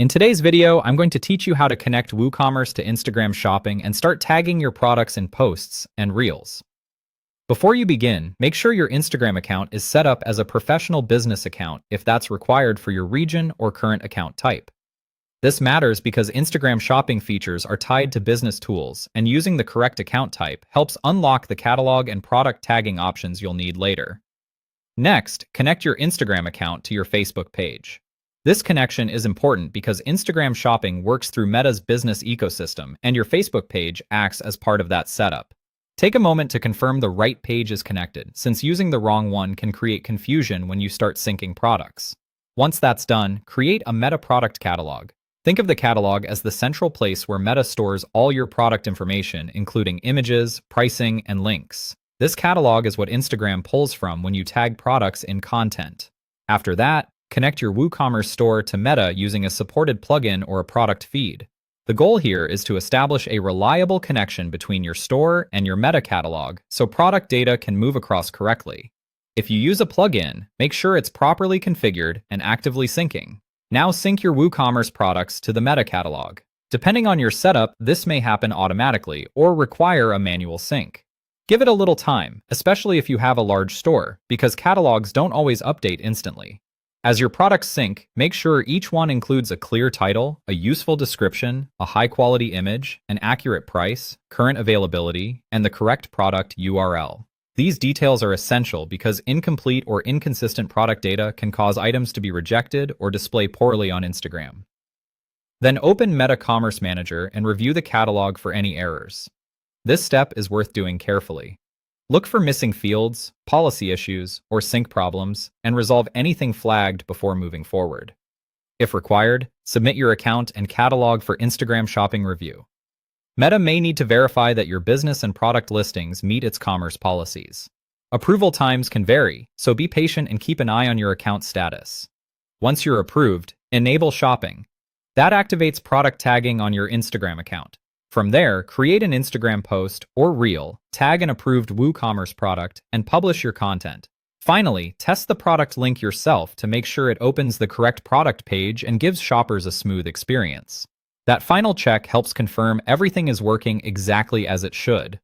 In today's video, I'm going to teach you how to connect WooCommerce to Instagram shopping and start tagging your products in posts and reels. Before you begin, make sure your Instagram account is set up as a professional business account if that's required for your region or current account type. This matters because Instagram shopping features are tied to business tools, and using the correct account type helps unlock the catalog and product tagging options you'll need later. Next, connect your Instagram account to your Facebook page. This connection is important because Instagram shopping works through Meta's business ecosystem, and your Facebook page acts as part of that setup. Take a moment to confirm the right page is connected, since using the wrong one can create confusion when you start syncing products. Once that's done, create a Meta product catalog. Think of the catalog as the central place where Meta stores all your product information, including images, pricing, and links. This catalog is what Instagram pulls from when you tag products in content. After that, connect your WooCommerce store to Meta using a supported plugin or a product feed. The goal here is to establish a reliable connection between your store and your Meta catalog so product data can move across correctly. If you use a plugin, make sure it's properly configured and actively syncing. Now sync your WooCommerce products to the Meta catalog. Depending on your setup, this may happen automatically or require a manual sync. Give it a little time, especially if you have a large store, because catalogs don't always update instantly. As your products sync, make sure each one includes a clear title, a useful description, a high-quality image, an accurate price, current availability, and the correct product URL. These details are essential because incomplete or inconsistent product data can cause items to be rejected or display poorly on Instagram. Then open Meta Commerce Manager and review the catalog for any errors. This step is worth doing carefully. Look for missing fields, policy issues, or sync problems, and resolve anything flagged before moving forward. If required, submit your account and catalog for Instagram shopping review. Meta may need to verify that your business and product listings meet its commerce policies. Approval times can vary, so be patient and keep an eye on your account status. Once you're approved, enable shopping. That activates product tagging on your Instagram account. From there, create an Instagram post or reel, tag an approved WooCommerce product, and publish your content. Finally, test the product link yourself to make sure it opens the correct product page and gives shoppers a smooth experience. That final check helps confirm everything is working exactly as it should.